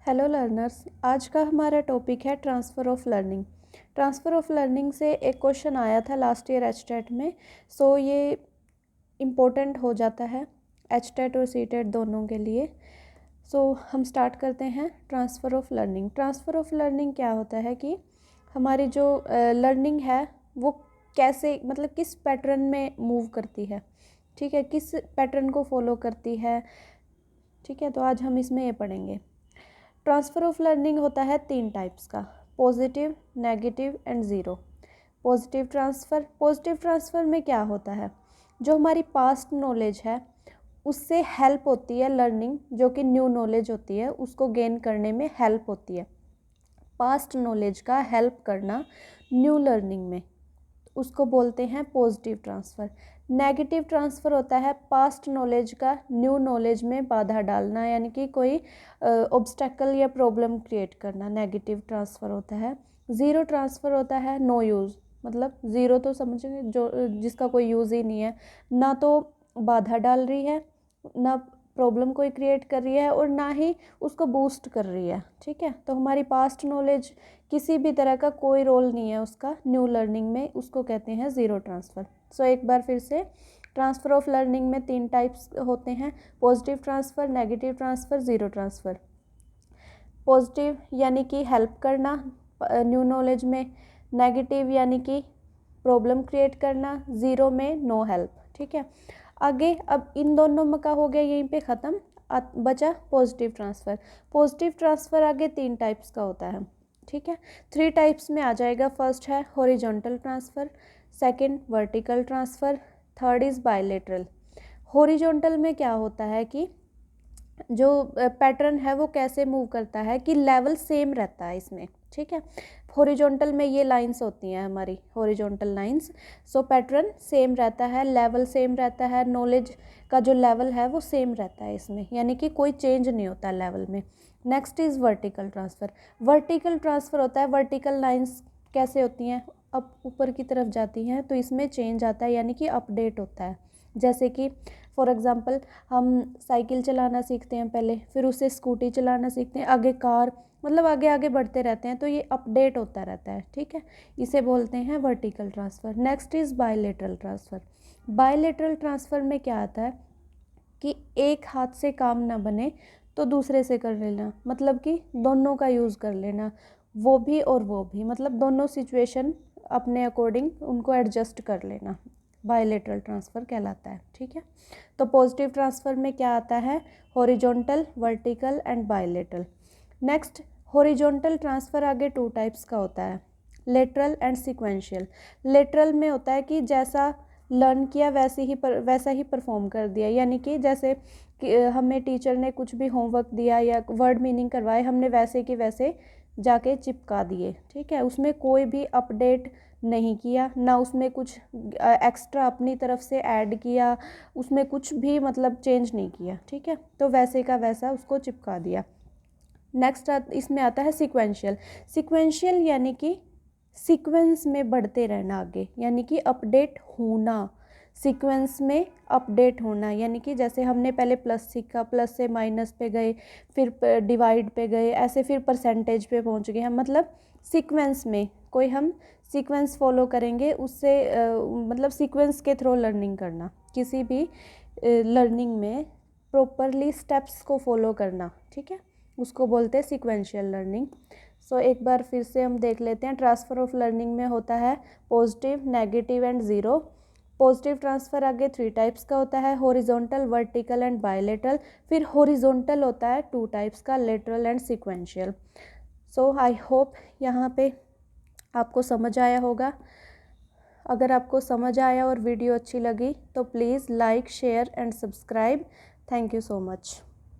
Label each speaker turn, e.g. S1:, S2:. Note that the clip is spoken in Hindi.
S1: हेलो लर्नर्स, आज का हमारा टॉपिक है transfer of learning. Transfer of learning से एक क्वेश्चन आया था लास्ट ईयर एचटेट में। सो ये इम्पोर्टेंट हो जाता है एचटेट और सीटेट दोनों के लिए। सो हम स्टार्ट करते हैं transfer of learning. Transfer of learning क्या होता है कि हमारी जो लर्निंग है वो कैसे, मतलब किस पैटर्न में मूव करती है, ठीक है, किस पैटर्न को फॉलो करती है, ठीक है। तो आज हम इसमें ये पढ़ेंगे। ट्रांसफ़र ऑफ लर्निंग होता है 3 टाइप्स का, positive, negative and zero. Positive transfer में क्या होता है, जो हमारी पास्ट नॉलेज है उससे हेल्प होती है लर्निंग, जो कि न्यू नॉलेज होती है उसको गेन करने में हेल्प होती है। पास्ट नॉलेज का हेल्प करना न्यू लर्निंग में, उसको बोलते हैं पॉजिटिव ट्रांसफ़र। नेगेटिव ट्रांसफ़र होता है पास्ट नॉलेज का न्यू नॉलेज में बाधा डालना, यानी कि कोई ऑब्स्टेकल या प्रॉब्लम क्रिएट करना, नेगेटिव ट्रांसफ़र होता है। ज़ीरो ट्रांसफ़र होता है नो यूज़, मतलब ज़ीरो तो समझेंगे जो जिसका कोई यूज़ ही नहीं है, ना तो बाधा डाल रही है, ना प्रॉब्लम कोई क्रिएट कर रही है और ना ही उसको बूस्ट कर रही है, ठीक है। तो हमारी पास्ट नॉलेज किसी भी तरह का कोई रोल नहीं है उसका न्यू लर्निंग में, उसको कहते हैं ज़ीरो ट्रांसफ़र। सो एक बार फिर से, ट्रांसफ़र ऑफ लर्निंग में 3 टाइप्स होते हैं, positive transfer, negative transfer, zero transfer. Positive यानी कि हेल्प करना न्यू नॉलेज में, नेगेटिव यानी कि प्रॉब्लम क्रिएट करना, ज़ीरो में नो हेल्प, ठीक है। आगे अब इन दोनों का हो गया यहीं पे ख़त्म, बचा पॉजिटिव ट्रांसफ़र। पॉजिटिव ट्रांसफ़र आगे 3 टाइप्स का होता है, ठीक है। 3 टाइप्स में आ जाएगा। फर्स्ट है horizontal transfer, second vertical transfer, third is bilateral. Horizontal में क्या होता है कि जो पैटर्न है वो कैसे मूव करता है कि लेवल सेम रहता है इसमें, ठीक है। हॉरिजॉन्टल में ये लाइंस होती हैं हमारी हॉरिजॉन्टल लाइंस। सो पैटर्न सेम रहता है, लेवल सेम रहता है, नॉलेज का जो लेवल है वो सेम रहता है इसमें, यानी कि कोई चेंज नहीं होता लेवल में। Next is vertical transfer. Vertical transfer होता है, वर्टिकल लाइंस कैसे होती हैं, अब ऊपर की तरफ जाती हैं तो इसमें चेंज आता है, यानी कि अपडेट होता है। जैसे कि फॉर एग्ज़ाम्पल हम साइकिल चलाना सीखते हैं पहले, फिर उससे स्कूटी चलाना सीखते हैं, आगे कार, मतलब आगे आगे बढ़ते रहते हैं, तो ये अपडेट होता रहता है, ठीक है। इसे बोलते हैं vertical transfer. Next is bilateral transfer. Bilateral transfer में क्या आता है कि एक हाथ से काम ना बने तो दूसरे से कर लेना, मतलब कि दोनों का यूज़ कर लेना, वो भी और वो भी, मतलब दोनों सिचुएशन अपने अकॉर्डिंग उनको एडजस्ट कर लेना, बायलैटरल ट्रांसफ़र कहलाता है, ठीक है। तो पॉजिटिव ट्रांसफ़र में क्या आता है, horizontal, vertical and bilateral. Next, horizontal transfer आगे 2 टाइप्स का होता है, लेटरल एंड सीक्वेंशियल। लेटरल में होता है कि जैसा लर्न किया वैसा ही परफॉर्म कर दिया, यानी कि जैसे कि हमें टीचर ने कुछ भी होमवर्क दिया या वर्ड मीनिंग करवाए, हमने वैसे कि वैसे जाके चिपका दिए, ठीक है। उसमें कोई भी अपडेट नहीं किया, ना उसमें कुछ एक्स्ट्रा अपनी तरफ से ऐड किया, उसमें कुछ भी मतलब चेंज नहीं किया, ठीक है। तो वैसे का वैसा उसको चिपका दिया। नेक्स्ट इसमें आता है सीक्वेंशियल। सीक्वेंशियल यानी कि सीक्वेंस में बढ़ते रहना आगे, यानी कि अपडेट होना, सीक्वेंस में अपडेट होना, यानी कि जैसे हमने पहले प्लस सीखा, प्लस से माइनस पे गए, फिर डिवाइड पे गए, ऐसे फिर परसेंटेज पे पहुंच गए हम, मतलब सीक्वेंस में कोई हम सीक्वेंस फॉलो करेंगे, उससे मतलब सीक्वेंस के थ्रू लर्निंग करना, किसी भी लर्निंग में प्रॉपरली स्टेप्स को फॉलो करना, ठीक है, उसको बोलते हैं सीक्वेंशियल लर्निंग। सो एक बार फिर से हम देख लेते हैं। ट्रांसफ़र ऑफ लर्निंग में होता है positive, negative and zero. Positive transfer आगे 3 टाइप्स का होता है, हॉरिजॉन्टल, वर्टिकल एंड बायलैटरल। फिर हॉरिजॉन्टल होता है 2 टाइप्स का, lateral and sequential. So I hope यहाँ पे आपको समझ आया होगा। अगर आपको समझ आया और वीडियो अच्छी लगी तो please like, share and subscribe. Thank you so much.